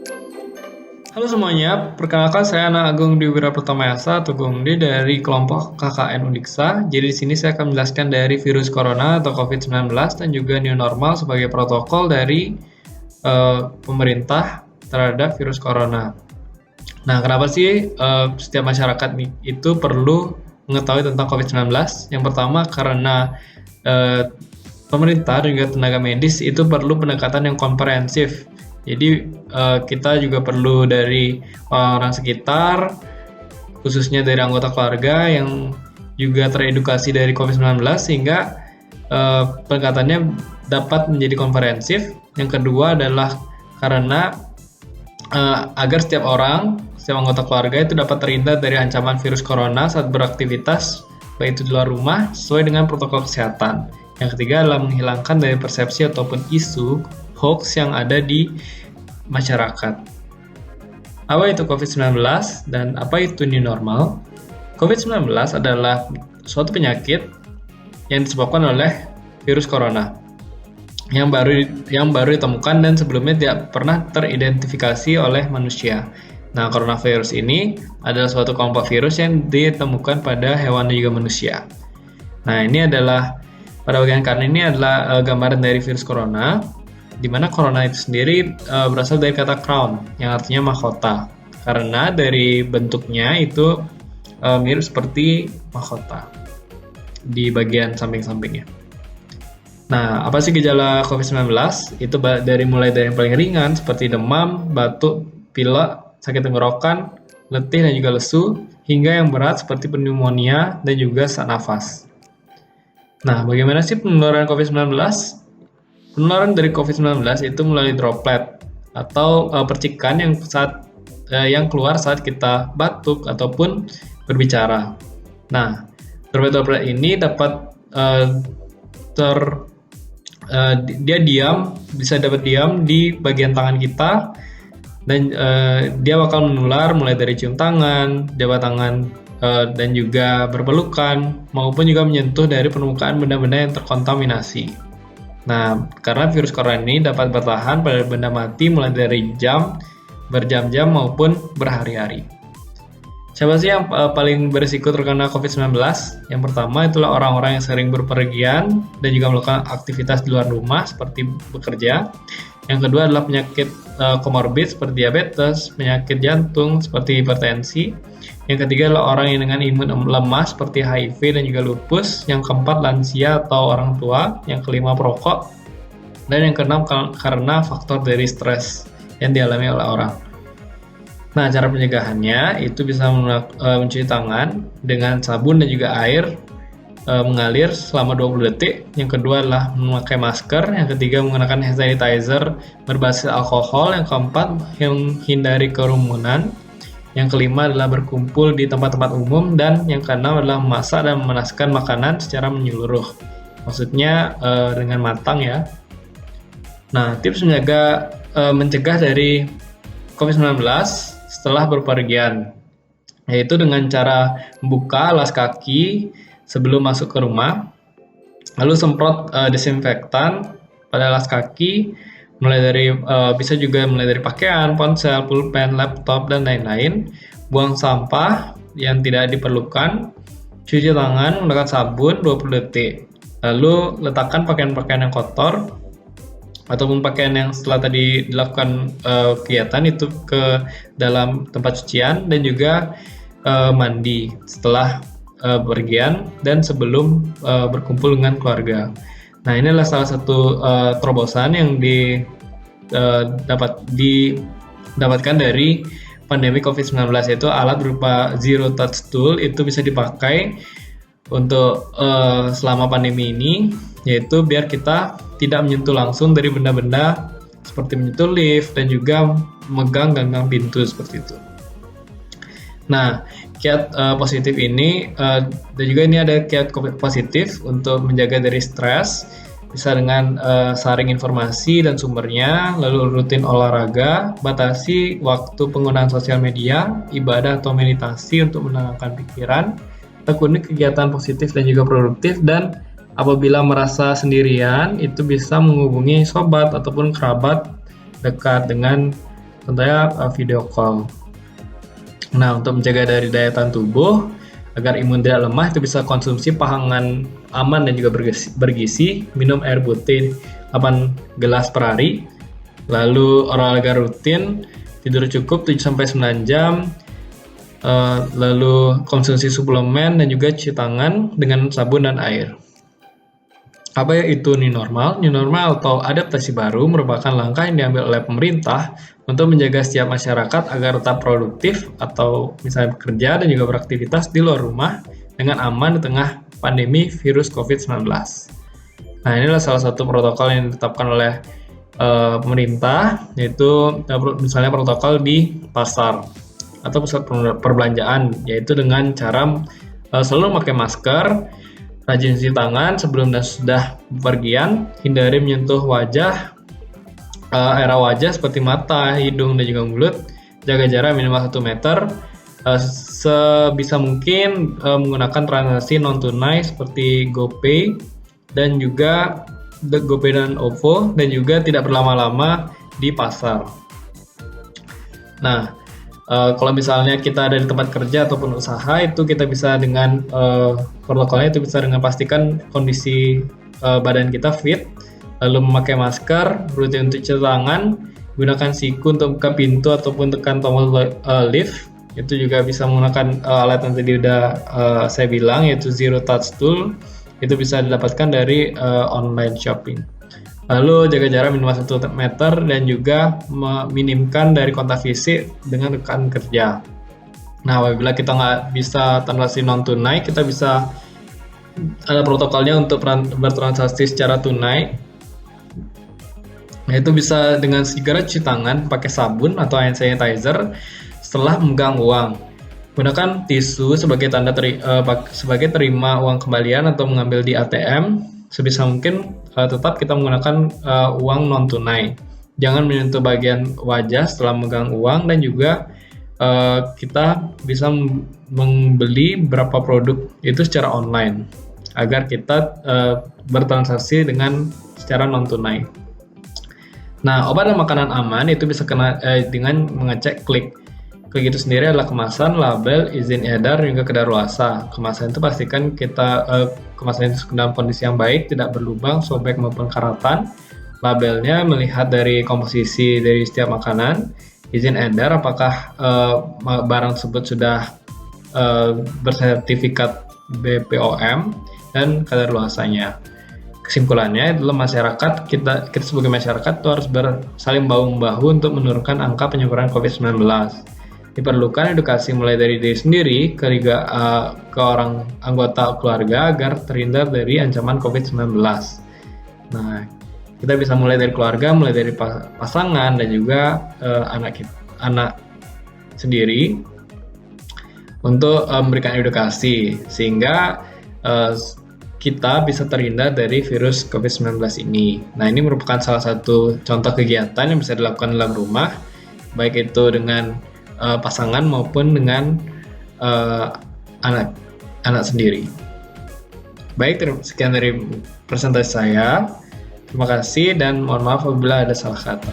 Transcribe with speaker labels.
Speaker 1: Halo semuanya, perkenalkan saya Anak Agung Dwi Wirapratama atau Gongde dari kelompok KKN Undiksa. Jadi di sini saya akan menjelaskan dari virus corona atau COVID-19 dan juga new normal sebagai protokol dari pemerintah terhadap virus corona. Nah, kenapa sih setiap masyarakat itu perlu mengetahui tentang COVID-19? Yang pertama karena pemerintah dan juga tenaga medis itu perlu pendekatan yang komprehensif. Jadi kita juga perlu dari orang sekitar, khususnya dari anggota keluarga yang juga teredukasi dari COVID-19 sehingga pendekatannya dapat menjadi komprehensif. Yang kedua adalah karena agar setiap anggota keluarga itu dapat terhindar dari ancaman virus corona saat beraktivitas, baik itu di luar rumah, sesuai dengan protokol kesehatan. Yang ketiga adalah menghilangkan dari persepsi ataupun isu hoax yang ada di masyarakat. Apa itu COVID-19 dan apa itu new normal? COVID-19 adalah suatu penyakit yang disebabkan oleh virus corona yang baru ditemukan dan sebelumnya tidak pernah teridentifikasi oleh manusia. Nah, coronavirus ini adalah suatu kelompok virus yang ditemukan pada hewan dan juga manusia. Nah, ini adalah pada bagian kanan ini adalah gambaran dari virus corona, di mana corona itu sendiri berasal dari kata crown, yang artinya mahkota. Karena dari bentuknya itu mirip seperti mahkota di bagian samping-sampingnya. Nah, apa sih gejala COVID-19? Itu mulai dari yang paling ringan seperti demam, batuk, pilek, sakit tenggorokan, letih dan juga lesu, hingga yang berat seperti pneumonia dan juga sesak nafas. Nah, bagaimana sih penularan COVID-19? Penularan dari COVID-19 itu melalui droplet atau percikan yang keluar saat kita batuk ataupun berbicara. Nah, droplet ini dapat bisa dapat diam di bagian tangan kita dan dia bakal menular mulai dari cium tangan, jabat tangan dan juga berpelukan maupun juga menyentuh dari permukaan benda-benda yang terkontaminasi. Nah, karena virus corona ini dapat bertahan pada benda mati mulai dari berjam-jam maupun berhari-hari. Siapa sih yang paling berisiko terkena COVID-19? Yang pertama itulah orang-orang yang sering berpergian dan juga melakukan aktivitas di luar rumah seperti bekerja. Yang kedua adalah penyakit komorbid seperti diabetes, penyakit jantung seperti hipertensi. Yang ketiga adalah orang yang dengan imun lemah seperti HIV dan juga lupus. Yang keempat lansia atau orang tua. Yang kelima perokok. Dan yang keenam karena faktor dari stres yang dialami oleh orang. Nah, cara pencegahannya itu bisa mencuci tangan dengan sabun dan juga air mengalir selama 20 detik. Yang kedua adalah memakai masker. Yang ketiga menggunakan hand sanitizer berbasis alkohol. Yang keempat hindari kerumunan. Yang kelima adalah berkumpul di tempat-tempat umum. Dan yang keenam adalah memasak dan memanaskan makanan secara menyeluruh. Maksudnya dengan matang ya. Nah, tips mencegah dari COVID-19 setelah berpergian, yaitu dengan cara membuka alas kaki sebelum masuk ke rumah, lalu semprot desinfektan pada alas kaki, bisa juga mulai dari pakaian, ponsel, pulpen, laptop, dan lain-lain. Buang sampah yang tidak diperlukan, cuci tangan menggunakan sabun 20 detik, lalu letakkan pakaian-pakaian yang kotor ataupun pakaian yang setelah tadi dilakukan kegiatan itu ke dalam tempat cucian dan juga mandi setelah bepergian dan sebelum berkumpul dengan keluarga. Nah, ini adalah salah satu terobosan yang didapatkan dari pandemi COVID-19, yaitu alat berupa Zero Touch Tool. Itu bisa dipakai untuk selama pandemi ini, yaitu biar kita tidak menyentuh langsung dari benda-benda seperti menyentuh lift dan juga memegang ganggang pintu seperti itu. Nah, kiat positif ini dan juga ini ada kiat positif untuk menjaga dari stres, bisa dengan saring informasi dan sumbernya, lalu rutin olahraga, batasi waktu penggunaan sosial media, ibadah atau meditasi untuk menenangkan pikiran, tekuni kegiatan positif dan juga produktif, dan apabila merasa sendirian, itu bisa menghubungi sobat ataupun kerabat dekat dengan contohnya video call. Nah, untuk menjaga dari daya tahan tubuh agar imun tidak lemah, itu bisa konsumsi pangan aman dan juga bergizi, minum air putih 8 gelas per hari, lalu olahraga rutin, tidur cukup 7-9 jam, lalu konsumsi suplemen dan juga cuci tangan dengan sabun dan air. Apa itu new normal? New normal atau adaptasi baru merupakan langkah yang diambil oleh pemerintah untuk menjaga setiap masyarakat agar tetap produktif atau misalnya bekerja dan juga beraktivitas di luar rumah dengan aman di tengah pandemi virus COVID-19. Nah, inilah salah satu protokol yang ditetapkan oleh pemerintah, yaitu misalnya protokol di pasar atau pusat perbelanjaan, yaitu dengan cara selalu memakai masker, rajin cuci tangan sebelum dan sudah bepergian, hindari menyentuh wajah, area wajah seperti mata, hidung, dan juga mulut, jaga jarak minimal 1 meter, sebisa mungkin menggunakan transaksi non-tunai seperti GoPay dan juga GoPay dan OVO, dan juga tidak berlama-lama di pasar. Nah, kalau misalnya kita ada di tempat kerja ataupun usaha, itu kita bisa dengan protokolnya itu bisa dengan pastikan kondisi badan kita fit, lalu memakai masker, rutin untuk cuci tangan, gunakan siku untuk buka pintu ataupun tekan tombol lift. Itu juga bisa menggunakan alat yang tadi udah saya bilang, yaitu zero touch tool. Itu bisa didapatkan dari online shopping. Lalu jaga jarak minimal 1 meter dan juga meminimkan dari kontak fisik dengan rekan kerja. Nah, apabila kita nggak bisa transaksi non tunai, kita bisa ada protokolnya untuk bertransaksi secara tunai. Nah, itu bisa dengan segera cuci tangan pakai sabun atau hand sanitizer setelah memegang uang. Gunakan tisu sebagai tanda sebagai terima uang kembalian atau mengambil di ATM. Sebisa mungkin tetap kita menggunakan uang non tunai. Jangan menyentuh bagian wajah setelah memegang uang, dan juga kita bisa membeli beberapa produk itu secara online agar kita bertransaksi dengan secara non tunai. Nah, obat dan makanan aman itu bisa dengan mengecek klik. Klik itu sendiri adalah kemasan, label, izin edar, dan juga kedaluarsa. Kemasan itu pastikan kemasan itu dalam kondisi yang baik, tidak berlubang, sobek maupun karatan. Labelnya melihat dari komposisi dari setiap makanan. Izin edar apakah barang tersebut sudah bersertifikat BPOM, dan kedaluarsanya. Kesimpulannya adalah kita sebagai masyarakat itu harus saling bahu-membahu untuk menurunkan angka penyebaran COVID-19. Diperlukan edukasi mulai dari diri sendiri ke orang anggota keluarga agar terhindar dari ancaman COVID-19. Nah, kita bisa mulai dari keluarga, mulai dari pasangan, dan juga anak sendiri untuk memberikan edukasi sehingga kita bisa terhindar dari virus COVID-19 ini. Nah, ini merupakan salah satu contoh kegiatan yang bisa dilakukan dalam rumah, baik itu dengan pasangan maupun dengan anak sendiri. Baik, sekian dari presentasi saya. Terima kasih dan mohon maaf apabila ada salah kata.